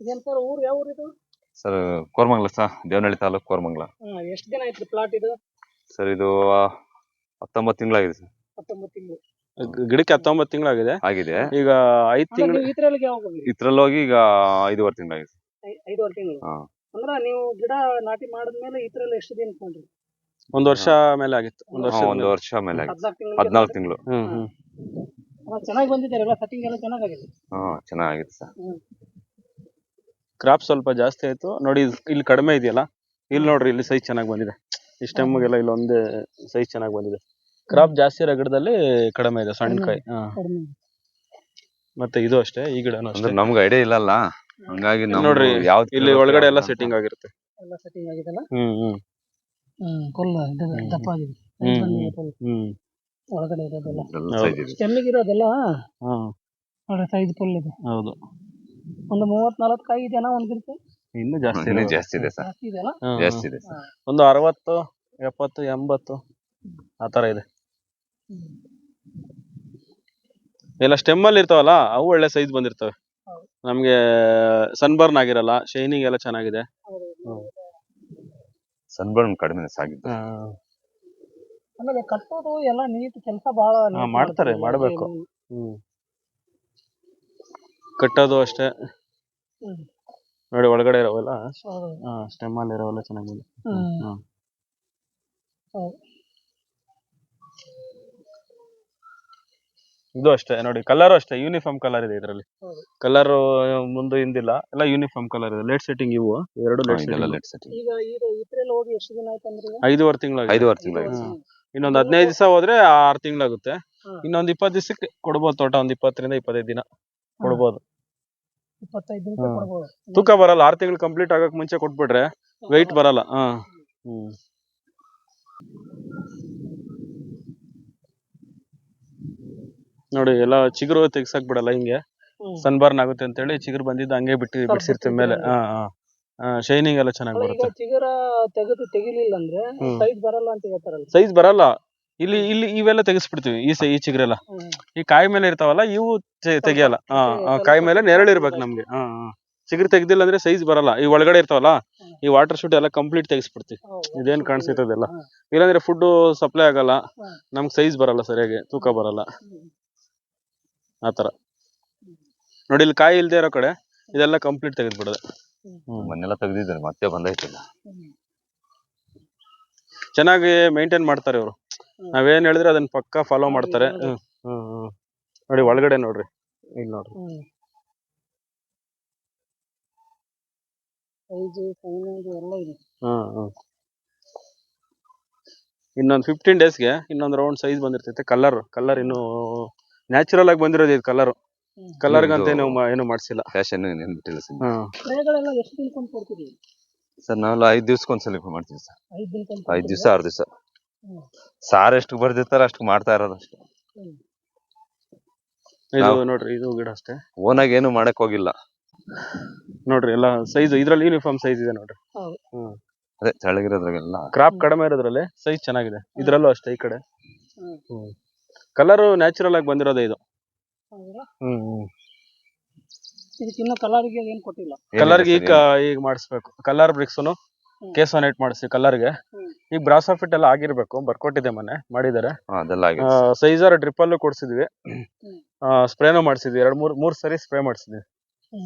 ಇದೇನ್ ಸರ್ ಊರು ಯಾವ ಊರು ಇದು? Sir Koramangala sir, Devanahalli taluk Koramangala. ಎಷ್ಟು ದಿನ ಆಯ್ತು ಪ್ಲಾಟ್ ಇದು? ಸರ್ ಇದು 19 ತಿಂಗಳಾಗಿದೆ ಸರ್. 19 ತಿಂಗಳು. ಗಿಡಕ್ಕೆ 19 ತಿಂಗಳಾಗಿದೆ. ಆಗಿದೆ. ಈಗ 5 ತಿಂಗಳು ಇದ್ರಲ್ಲಿ ಯಾವಾಗ ಹೋಗಿ? ಇದ್ರಲ್ಲಿ ಹೋಗಿ ಈಗ 5.5 ತಿಂಗಳಾಗಿದೆ. 5.5 ತಿಂಗಳು. ಅಂದ್ರೆ ನೀವು ಗಿಡ ನಾಟಿ ಮಾಡಿದ್ಮೇಲೆ ಇದ್ರಲ್ಲಿ ಎಷ್ಟು ದಿನ ಕೊಂಡ್ರಿ? 1 ವರ್ಷ ಮೇಲೆ ಆಗಿತ್ತು. 1 ವರ್ಷ ಮೇಲೆ ಆಗಿತ್ತು. 14 ತಿಂಗಳು. ಚೆನ್ನಾಗಿ ಬಂದಿದ್ದಾರೆ ಎಲ್ಲ, ಸೆಟ್ಟಿಂಗ್ ಎಲ್ಲ ಚೆನ್ನಾಗಿದೆ. ಚೆನ್ನಾಗಿದೆ ಸರ್. ಕ್ರಾಪ್ ಸ್ವಲ್ಪ ಜಾಸ್ತಿ ಆಯ್ತು ನೋಡಿ, ಇಲ್ಲಿ ಕಡಿಮೆ ಇದೆಯಲ್ಲ, ಇಲ್ಲಿ ನೋಡ್ರಿ, ಇಲ್ಲಿ ಸೈಜ್ ಚೆನ್ನಾಗಿ ಬಂದಿದೆ. ಈ ಸ್ಟೆಮ್ಗೆಲ್ಲ ಇಲ್ಲಿ ಒಂದೇ ಸೈಜ್ ಚೆನ್ನಾಗಿ ಬಂದಿದೆ. ಕ್ರಾಪ್ ಜಾಸ್ತಿ ಇರೋ ಗಿಡದಲ್ಲಿ ಕಡಿಮೆ ಇದೆ, ಸಣ್ಣ ಕಾಯಿ. ಮತ್ತೆ ಇದು ಅಷ್ಟೇ, ಈ ಗಿಡನೂ ಅಷ್ಟೇ. ನಮ್ಗೆ ಐಡಿಯಾ ಇಲ್ಲಲ್ಲ, ಹಂಗಾಗಿ ನೋಡ್ರಿ ಇಲ್ಲಿ ಒಳಗಡೆ ಎಲ್ಲ ಸೆಟ್ಟಿಂಗ್ ಆಗಿರುತ್ತೆ. ಎಲ್ಲ ಸೆಟ್ಟಿಂಗ್ ಆಗಿದೆಲ್ಲ. ಫುಲ್ ದಪ್ಪ ಆಗಿದೆ. ಒಳಗಡೆ ಇರೋದೆಲ್ಲ ಸ್ಟೆಮ್ಮಿಗೆ ಇರೋದೆಲ್ಲ ನೋಡಿ, ಸೈಜ್ ಫುಲ್ ಇದೆ. ಹೌದು, ಒಂದು 30-40 ಕಾಯಿ ಇದೆನಾ ಒಂದ್ ಗಿಡಕ್ಕೆ? ಇನ್ನೂ ಜಾಸ್ತಿ ಇದೆ ಸರ್. ಜಾಸ್ತಿ ಇದೆಯಲ್ಲ? ಜಾಸ್ತಿ ಇದೆ ಸರ್. ಒಂದು 60, 70, 80 ಆ ತರ ಇದೆ. ಎಲ್ಲ ಸ್ಟೆಮ್ ಅಲ್ಲಿ ಇರ್ತಾವಲ್ಲ, ಅವು ಒಳ್ಳೆ ಸೈಜ್ ಬಂದಿರ್ತವೆ. ನಮ್ಗೆ ಸನ್ಬರ್ನ್ ಆಗಿರಲ್ಲ, ಶೈನಿಂಗ್ ಎಲ್ಲ ಚೆನ್ನಾಗಿದೆ. ಸನ್ಬರ್ನ್ ಕಡಿಮೆ ಸಾಗಿತ್ತು. ಆಮೇಲೆ ಕಟ್ಟೋದು ಎಲ್ಲ ನೀಟ್ ಕೆಲಸ ಬಹಳ ಮಾಡ್ತಾರೆ, ಮಾಡಬೇಕು. ಕಟ್ಟೋದು ಅಷ್ಟೇ ನೋಡಿ, ಒಳಗಡೆ ಇರೋವಲ್ಲ ಸ್ಟೆಮ್ ಅಲ್ಲಿ ಇರೋವೆಲ್ಲ ಚೆನ್ನಾಗಿ. ಇದು ಅಷ್ಟೇ ನೋಡಿ, ಕಲರ್ ಅಷ್ಟೇ ಯೂನಿಫಾರ್ಮ್ ಕಲರ್ ಇದೆ ಇದರಲ್ಲಿ. ಕಲರ್ ಮುಂದೆ ಹಿಂದಿಲ್ಲ, ಎಲ್ಲ ಯೂನಿಫಾರ್ಮ್ ಕಲರ್ ಇದೆ. ಲೇಟ್ ಸೆಟ್ಟಿಂಗ್ ಇವು ಎರಡು ಲೇಟ್ ಸೆಟ್ಟಿಂಗ್. ಈಗ ಇದ್ರಲ್ಲಿ ಹೋಗಿ ಎಷ್ಟು ದಿನ ಆಯ್ತು ಅಂದ್ರೆ? 5.5 ತಿಂಗಳಾಗಿದೆ. ಇನ್ನೊಂದು 15 ದಿವಸ ಹೋದ್ರೆ 6 ತಿಂಗಳಾಗುತ್ತೆ. ಇನ್ನೊಂದು 20 ದಿವಸಕ್ಕೆ ಕೊಡ್ಬೋದು ತೋಟ. ಒಂದು 20ರಿಂದ 25 ದಿನ ಕೊಡ್ಬೋದು. 25 ದಿನ ಕೊಡ್ಬೋದು. ತೂಕ ಬರಲ್ಲ. 6 ತಿಂಗಳು ಕಂಪ್ಲೀಟ್ ಆಗಕ್ ಮುಂಚೆ ಕೊಟ್ಬಿಟ್ರೆ ವೆಯ್ಟ್ ಬರಲ್ಲ. ನೋಡಿ, ಎಲ್ಲ ಚಿಗುರು ತೆಗ್ಸಕ್ ಬಿಡಲ್ಲ, ಹಿಂಗೆ ಸನ್ಬರ್ನ್ ಆಗುತ್ತೆ ಅಂತ ಹೇಳಿ ಚಿಗುರು ಬಂದಿದ್ದು ಹಂಗೆ ಬಿಡ್ಸಿರ್ತೀವಿ ಮೇಲೆ. ಶೈನಿಂಗ್ ಎಲ್ಲ ಚೆನ್ನಾಗಿ ಬರುತ್ತೆ. ಚಿಗುರ ತೆಗಿಲಿಲ್ಲ ಅಂದ್ರೆ ಸೈಜ್ ಬರಲ್ಲ ಅಂತ ಹೇಳ್ತಾರಲ್ಲ. ಸೈಜ್ ಬರಲ್ಲ. ಇಲ್ಲಿ ಇಲ್ಲಿ ಇವೆಲ್ಲ ತೆಗಿಸ್ಬಿಡ್ತೀವಿ. ಈ ಚಿಗುರೆಲ್ಲ ಈ ಕಾಯಿ ಮೇಲೆ ಇರ್ತಾವಲ್ಲ, ಇವು ತೆಗಿಯಲ್ಲ. ಕಾಯಿ ಮೇಲೆ ನೆರಳಿರ್ಬೇಕು ನಮ್ಗೆ. ಚಿಗುರು ತೆಗ್ದಿಲ್ಲ ಅಂದ್ರೆ ಸೈಜ್ ಬರಲ್ಲ. ಈ ಒಳಗಡೆ ಇರ್ತಾವಲ್ಲ, ಈ ವಾಟರ್ ಶೂಟ್ ಎಲ್ಲ ಕಂಪ್ಲೀಟ್ ತೆಗಿಸ್ಬಿಡ್ತೀವಿ. ಇದೇನ್ ಕಾಣಿಸ್ತದೆಲ್ಲ, ಇಲ್ಲಾಂದ್ರೆ ಫುಡ್ ಸಪ್ಲೈ ಆಗಲ್ಲ, ನಮ್ಗೆ ಸೈಜ್ ಬರಲ್ಲ, ಸರಿಯಾಗಿ ತೂಕ ಬರಲ್ಲ. ಆತರ ನೋಡಿ, ಇಲ್ಲಿ ಕಾಯಿ ಇಲ್ದೇ ಇರೋ ಕಡೆ ಇದೆಲ್ಲ ಕಂಪ್ಲೀಟ್ ತೆಗೆದ್ಬಿಡೋದು. ಮನ್ನೆಲ್ಲ ತೆಗ್ದಿದ್ದಾರೆ, ಮತ್ತೆ ಬಂದೈತಿಲ್ಲ. ಚೆನ್ನಾಗಿ ಮೇಂಟೈನ್ ಮಾಡ್ತಾರೆ ಇವರು. ನಾವೇನ್ ಹೇಳಿದ್ರೆ ಅದನ್ನ ಪಕ್ಕ ಫಾಲೋ ಮಾಡ್ತಾರೆ. ನೋಡಿ, ಒಳಗಡೆ ನೋಡ್ರಿ, ಇಲ್ಲಿ ನೋಡ್ರಿ. ಇನ್ನೊಂದು 15 ಡೇಸ್ಗೆ ಇನ್ನೊಂದು ರೌಂಡ್ ಸೈಜ್ ಬಂದಿರ್ತೈತೆ. ಕಲರ್ ಇನ್ನು ನ್ಯಾಚುರಲ್ ಆಗಿ ಬಂದಿರೋದು ಇದು. ಕಲರ್ಗಂತ ಏನು ಮಾಡ್ಸಿಲ್ಲ. ಫ್ಯಾಷನ್ ಏನ್ ಬಿಟ್ಟಿಲ್ಲ ಸರ್. ನಾವು 5 ದಿವ್ಸಕ್ಕೊಂದ್ಸಲ ಮಾಡ್ತೀವಿ ಸರ್. 5 ದಿವಸ 6 ದಿವಸ. ಸಾರ್ ಎಷ್ಟು ಬರ್ದಿರ್ತಾರ ಅಷ್ಟು ಮಾಡ್ತಾ ಇರೋದು ಅಷ್ಟೇ. ನೋಡ್ರಿ, ಇದು ಗಿಡ ಅಷ್ಟೇ. ಓನಾಗ ಏನು ಮಾಡಕ್ ಹೋಗಿಲ್ಲ ನೋಡ್ರಿ. ಎಲ್ಲ ಸೈಜ್ ಇದ್ರಲ್ಲಿ ಯೂನಿಫಾರ್ಮ್ ಸೈಜ್ ಇದೆ ನೋಡ್ರಿ. ಅದೇ ತೆಳಗಿರೋದ್ರಾಗೆಲ್ಲ ಕ್ರಾಪ್ ಕಡಿಮೆ ಇರೋದ್ರಲ್ಲಿ ಸೈಜ್ ಚೆನ್ನಾಗಿದೆ. ಇದ್ರಲ್ಲೂ ಅಷ್ಟೇ. ಈ ಕಡೆ ಕಲರ್ ನ್ಯಾಚುರಲ್ ಆಗಿ ಬಂದಿರೋದೇ ಇದು. ಕಲರ್ಗೆ ಈಗ ಮಾಡಿಸ್ಬೇಕು. ಕಲರ್ ಬ್ರಿಕ್ಸ್ನು ಕೇಸೋನೇಟ್ ಮಾಡಿಸಿ ಕಲರ್ಗೆ. ಈಗ ಬ್ರಾಸೋಫಿಟ್ ಎಲ್ಲ ಆಗಿರ್ಬೇಕು, ಬರ್ಕೊಟ್ಟಿದೆ, ಮೊನ್ನೆ ಮಾಡಿದ್ದಾರೆ. ಸೈಜರ್ ಡ್ರಿಪ್ಪಲ್ಲೂ ಕೊಡ್ಸಿದ್ವಿ, ಸ್ಪ್ರೇನೂ ಮಾಡಿಸಿದ್ವಿ. 2-3 ಸರಿ ಸ್ಪ್ರೇ ಮಾಡಿಸಿದ್ವಿ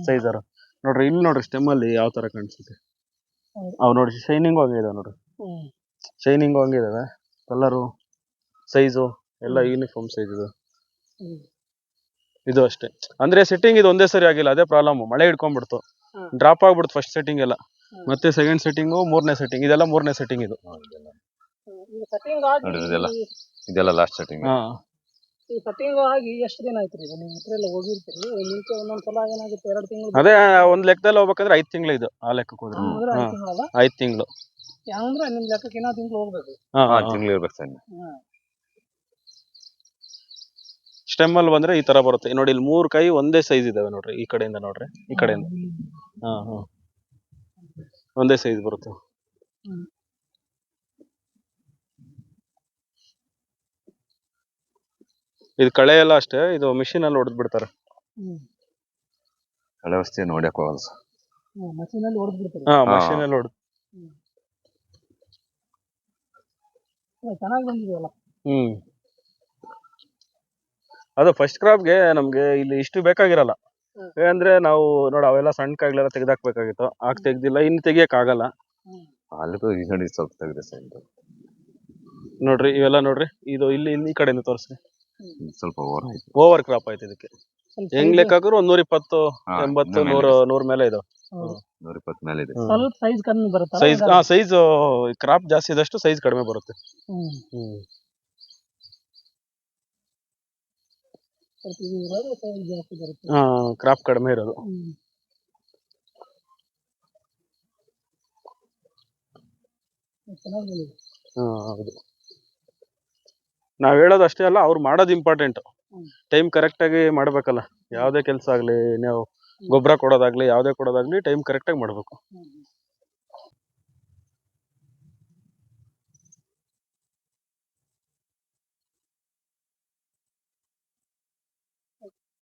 ಸೈಜರ್. ನೋಡ್ರಿ, ಇಲ್ಲಿ ನೋಡ್ರಿ, ಸ್ಟೆಮ್ ಅಲ್ಲಿ ಯಾವ ತರ ಕಾಣಿಸುತ್ತೆ. ಅವ್ ನೋಡಿ, ಶೈನಿಂಗ್ ಹಂಗಿದೆ ನೋಡ್ರಿ. ಶೈನಿಂಗ್ ಹಂಗಿದಾವೆ. ಕಲರು, ಸೈಜು ಎಲ್ಲ ಯೂನಿಫಾರ್ಮ್ ಸೈಜ್ ಇದು. ಇದು ಅಷ್ಟೇ. ಅಂದ್ರೆ ಸೆಟ್ಟಿಂಗ್ ಇದು ಒಂದೇ ಸರಿ ಆಗಿಲ್ಲ, ಅದೇ ಪ್ರಾಬ್ಲಮ್. ಮಳೆ ಹಿಡ್ಕೊಂಡ್ಬಿಡ್ತು, ಡ್ರಾಪ್ ಆಗ್ಬಿಡ್ತು ಫಸ್ಟ್ ಸೆಟ್ಟಿಂಗ್ ಎಲ್ಲ. ಮತ್ತೆ ಸೆಕೆಂಡ್ ಸೆಟ್ಟಿಂಗು, 3ನೇ ಸೆಟ್ಟಿಂಗ್. ಇದೆಲ್ಲ 3ನೇ ಸೆಟ್ಟಿಂಗ್ ಇದು. ಇದೆಲ್ಲ ಲಾಸ್ಟ್ ಸೆಟ್ಟಿಂಗ್. ಈ ಸೆಟ್ಟಿಂಗ್ ಆಗಿ ಎಷ್ಟು ದಿನ ಆಯ್ತು ಈಗ ನೀವು ಹತ್ರ ಹೋಗಿರ್ತೀರಿ? ಮುಂಚೆ ಒಂದೊಂದ್ಸಲ ಏನಾಗುತ್ತೆ 2 ತಿಂಗಳು. ಅದೇ ಒಂದ್ ಲೆಕ್ಕದಲ್ಲಿ ಹೋಗ್ಬೇಕಂದ್ರೆ 5 ತಿಂಗಳು ಇದು. ಆ ಲೆಕ್ಕಕ್ಕೆ ಹೋದ್ರೆ 5 ತಿಂಗಳು. ಯಾವಂದ್ರೆ ನಿಮ್ ಲೆಕ್ಕಕ್ಕೆ ಇನ್ನೂ ತಿಂಗಳು ಹೋಗ್ಬೇಕು. ತಿಂಗಳು ಇರ್ಬೇಕು ಸರ್. ಸ್ಟೆಮ್ ಅಲ್ಲಿ ಬಂದ್ರೆ ಈ ತರ ಬರುತ್ತೆ ನೋಡಿ. ಇಲ್ಲಿ 3 ಕಾಯಿ ಒಂದೇ ಸೈಜ್ ಇದಾವೆ ನೋಡ್ರಿ. ಈ ಕಡೆಯಿಂದ ನೋಡ್ರಿ, ಈ ಕಡೆಯಿಂದ ಒಂದೇ ಸೈಜ್ ಬರುತ್ತೆ. ಇದು ಕಳೆ ಎಲ್ಲ ಅಷ್ಟೇ, ಇದು ಮಿಷಿನ್ ಅಲ್ಲಿ ಹೊಡೆದ್ ಬಿಡ್ತಾರೆ. ಕಳೆ ವಸ್ತಿ ನೋಡಕ್ ಹೋಗಲ್ಲ. ಮಷೀನಲ್ಲಿ ಹೊಡೆದ್ ಬಿಡ್ತಾರೆ. ಹಾ ಹಾ. ಮಷೀನ್ ಅಲ್ಲಿ ಹೊಡೆದು. ಚೆನ್ನಾಗಿ ಬಂದಿದೆಯಲ್ಲ. ಅದು ಫಸ್ಟ್ ಕ್ರಾಪ್ಗೆ ನಮ್ಗೆ ಇಲ್ಲಿ ಇಷ್ಟು ಬೇಕಾಗಿರಲ್ಲ. ಅಂದ್ರೆ ನಾವು ನೋಡಿ ಅವೆಲ್ಲ ಸಣ್ಣ ಕಾಯಿಗಳೆಲ್ಲ ತೆಗ್ದಾಕ್ಬೇಕಾಗಿತ್ತು, ಆಗ ತೆಗ್ದಿಲ್ಲ, ಇನ್ನು ತೆಗಿಯಕ್ ಆಗಲ್ಲ. ಅಲ್ಲಿಗೂ ಈ ನೋಡಿ ಸ್ವಲ್ಪ ತೆಗೆದೆ ಸರ್. ನೋಡ್ರಿ ಇವೆಲ್ಲ ನೋಡ್ರಿ, ಇದು ಇಲ್ಲಿ ಈ ಕಡೆಯಿಂದ ತೋರಿಸ್ರಿ. ಸ್ವಲ್ಪ ಓವರ್ ಆಯ್ತು. ಓವರ್ ಕ್ರಾಪ್ ಆಯ್ತು ಇದಕ್ಕೆ. ಸ್ವಲ್ಪ ಹೆಂಗ್ ಲೆಕ್ಕ ಹಾಕಿದ್ರು 120, ಹಾ, 80, ಇನ್ನೂ 100 ಮೇಲೆ ಇದು. 120 ಮೇಲೆ ಇದೆ. ಸ್ವಲ್ಪ ಸೈಜ್ ಕಮ್ಮಿ ಬರುತ್ತೆ. ಸೈಜ್ ಕ್ರಾಪ್ ಜಾಸ್ತಿ ಇದ್ದಷ್ಟು ಸೈಜ್ ಕಡಿಮೆ ಬರುತ್ತೆ. ಸೈಜ್ ಜಾಸ್ತಿ ಬರುತ್ತೆ. ಕ್ರಾಪ್ ಕಡಿಮೆ ಇರೋದು. ಚೆನ್ನಾಗಿ ಬಂದಿದೆ. ಹೌದು. ನಾವ್ ಹೇಳೋದು ಅಷ್ಟೇ ಅಲ್ಲ, ಅವ್ರು ಮಾಡೋದು ಇಂಪಾರ್ಟೆಂಟ್. ಟೈಮ್ ಕರೆಕ್ಟ್ ಆಗಿ ಮಾಡ್ಬೇಕಲ್ಲ. ಯಾವ್ದೇ ಕೆಲ್ಸ ಆಗ್ಲಿ, ನಾವು ಗೊಬ್ಬರ ಕೊಡೋದಾಗ್ಲಿ, ಯಾವ್ದೇ ಕೊಡೋದಾಗ್ಲಿ ಟೈಮ್ ಕರೆಕ್ಟ್ ಆಗಿ ಮಾಡ್ಬೇಕು.